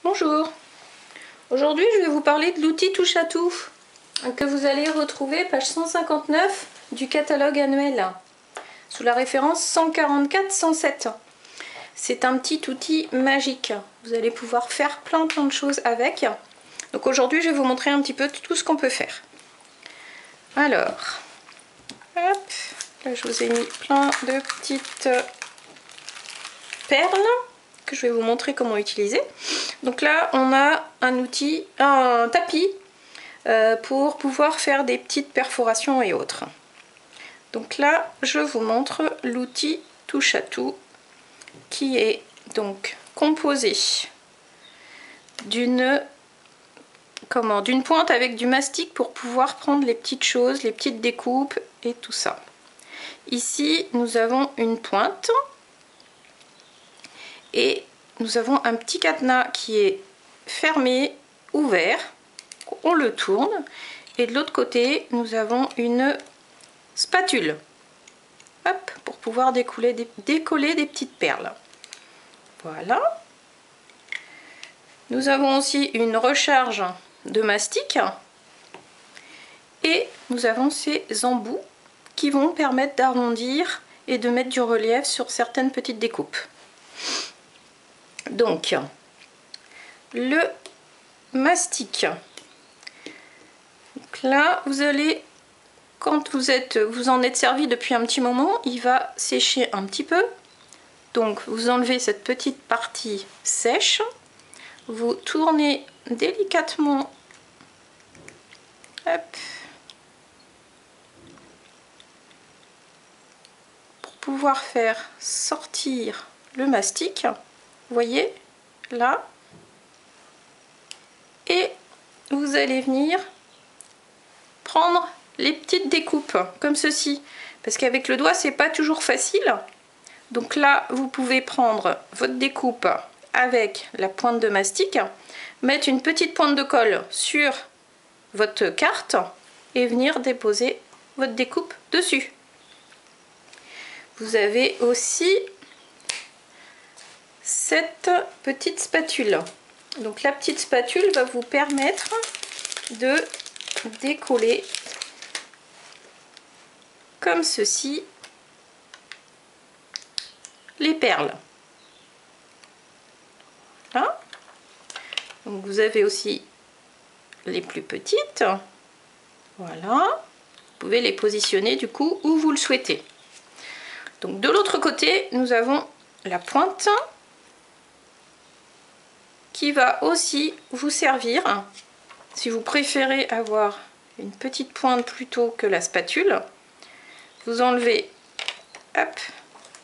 Bonjour, aujourd'hui je vais vous parler de l'outil touche à tout que vous allez retrouver page 159 du catalogue annuel sous la référence 144-107. C'est un petit outil magique, vous allez pouvoir faire plein de choses avec. Donc aujourd'hui je vais vous montrer un petit peu tout ce qu'on peut faire. Alors, hop, là je vous ai mis plein de petites perles que je vais vous montrer comment utiliser. Donc là on a un outil, un tapis pour pouvoir faire des petites perforations et autres. Donc là je vous montre l'outil touche à tout qui est donc composé d'une pointe avec du mastic pour pouvoir prendre les petites choses, les petites découpes et tout ça. Ici nous avons une pointe et nous avons un petit cadenas qui est fermé, ouvert, on le tourne, et de l'autre côté nous avons une spatule, hop, pour pouvoir décoller des petites perles. Voilà. Nous avons aussi une recharge de mastic et nous avons ces embouts qui vont permettre d'arrondir et de mettre du relief sur certaines petites découpes. Donc le mastic, donc là vous allez, quand vous en êtes servi depuis un petit moment, il va sécher un petit peu. Donc vous enlevez cette petite partie sèche, vous tournez délicatement, hop, pour pouvoir faire sortir le mastic. Vous voyez là, et vous allez venir prendre les petites découpes comme ceci, parce qu'avec le doigt c'est pas toujours facile. Donc là vous pouvez prendre votre découpe avec la pointe de mastic, mettre une petite pointe de colle sur votre carte et venir déposer votre découpe dessus. Vous avez aussi cette petite spatule. Donc la petite spatule va vous permettre de décoller comme ceci les perles. Voilà. Donc vous avez aussi les plus petites. Voilà. Vous pouvez les positionner du coup où vous le souhaitez. Donc de l'autre côté, nous avons la pointe qui va aussi vous servir, si vous préférez avoir une petite pointe plutôt que la spatule. Vous enlevez, hop,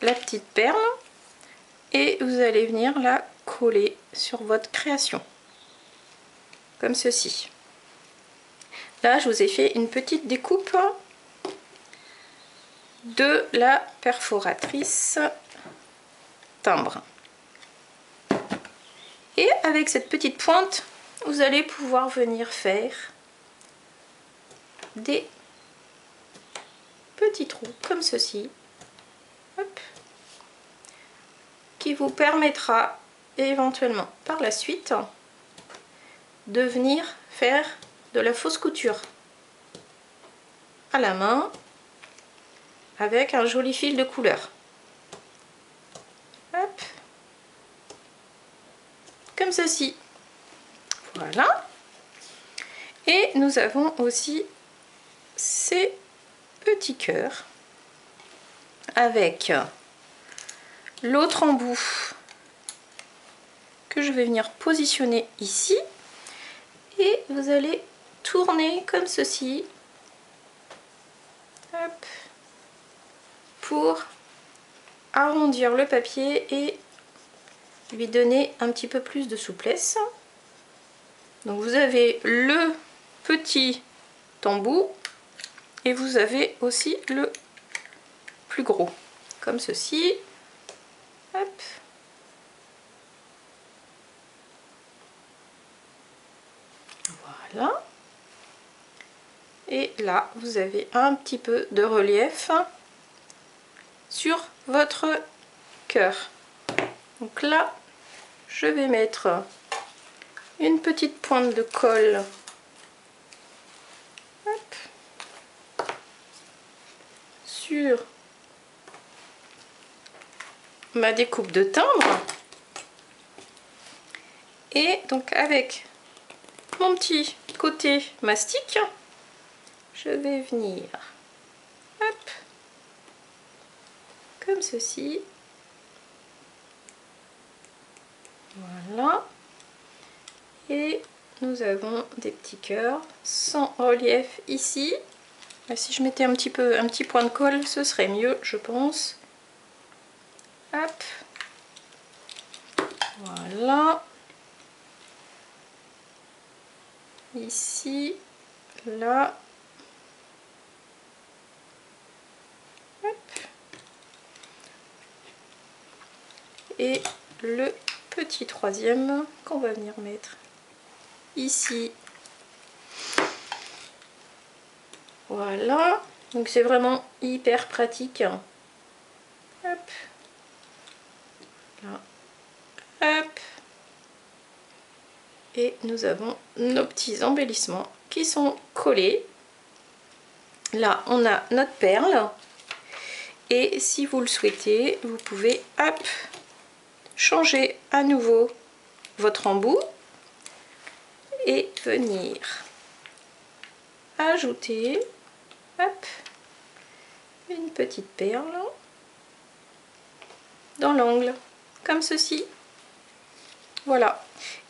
la petite perle et vous allez venir la coller sur votre création comme ceci. Là je vous ai fait une petite découpe de la perforatrice timbre, et avec cette petite pointe vous allez pouvoir venir faire des petits trous comme ceci, hop, qui vous permettra éventuellement par la suite de venir faire de la fausse couture à la main avec un joli fil de couleur. Hop, comme ceci. Voilà. Et nous avons aussi ces petits cœurs avec l'autre embout que je vais venir positionner ici, et vous allez tourner comme ceci, hop, pour arrondir le papier et lui donner un petit peu plus de souplesse. Donc vous avez le petit embout et vous avez aussi le plus gros comme ceci, hop. Voilà. Et là vous avez un petit peu de relief sur votre cœur. Donc là je vais mettre une petite pointe de colle. Hop. Sur ma découpe de timbre. Et donc avec mon petit côté mastic, je vais venir, hop, comme ceci. Voilà. Et nous avons des petits cœurs sans relief ici. Là, si je mettais un petit point de colle, ce serait mieux, je pense. Hop. Voilà. Ici, là. Hop. Et le petit troisième qu'on va venir mettre ici. Voilà. Donc c'est vraiment hyper pratique. Hop. Là. Hop. Et nous avons nos petits embellissements qui sont collés. Là, on a notre perle. Et si vous le souhaitez, vous pouvez, hop, changer à nouveau votre embout et venir ajouter, hop, une petite perle dans l'angle, comme ceci. Voilà.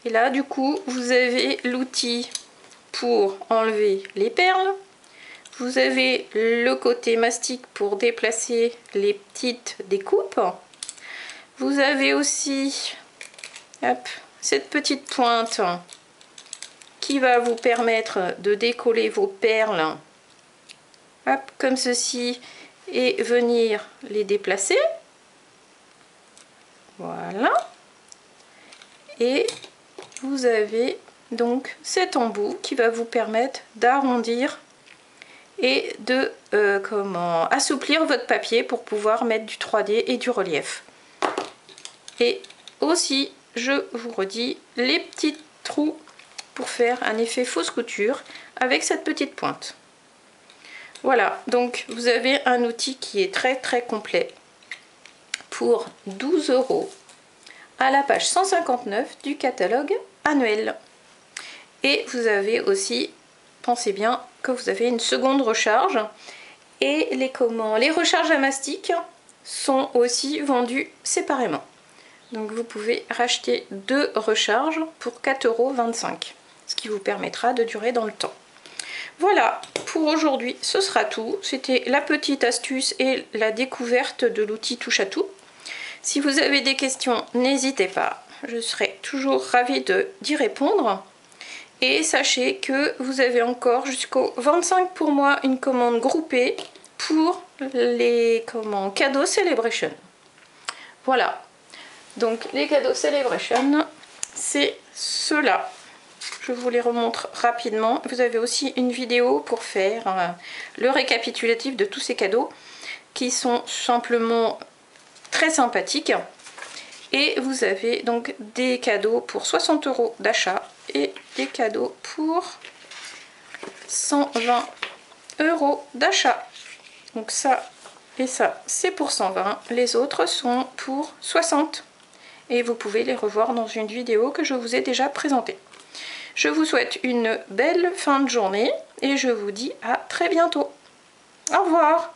Et là, du coup, vous avez l'outil pour enlever les perles. Vous avez le côté mastic pour déplacer les petites découpes. Vous avez aussi, hop, cette petite pointe qui va vous permettre de décoller vos perles, hop, comme ceci, et venir les déplacer. Voilà. Et vous avez donc cet embout qui va vous permettre d'arrondir et de assouplir votre papier pour pouvoir mettre du 3D et du relief. Et aussi, je vous redis, les petits trous pour faire un effet fausse couture avec cette petite pointe. Voilà, donc vous avez un outil qui est très très complet pour 12 € à la page 159 du catalogue annuel. Et vous avez aussi, pensez bien que vous avez une seconde recharge, et les recharges à mastic sont aussi vendues séparément. Donc vous pouvez racheter 2 recharges pour 4,25 €, ce qui vous permettra de durer dans le temps. Voilà, pour aujourd'hui ce sera tout. C'était la petite astuce et la découverte de l'outil touche à tout. Si vous avez des questions, n'hésitez pas, je serai toujours ravie d'y répondre. Et sachez que vous avez encore jusqu'au 25 pour moi une commande groupée pour les cadeaux Celebration. Voilà, donc les cadeaux Celebration, c'est ceux-là. Je vous les remontre rapidement. Vous avez aussi une vidéo pour faire le récapitulatif de tous ces cadeaux qui sont simplement très sympathiques. Et vous avez donc des cadeaux pour 60 € d'achat et des cadeaux pour 120 € d'achat. Donc ça et ça, c'est pour 120. Les autres sont pour 60. Et vous pouvez les revoir dans une vidéo que je vous ai déjà présentée. Je vous souhaite une belle fin de journée et je vous dis à très bientôt. Au revoir.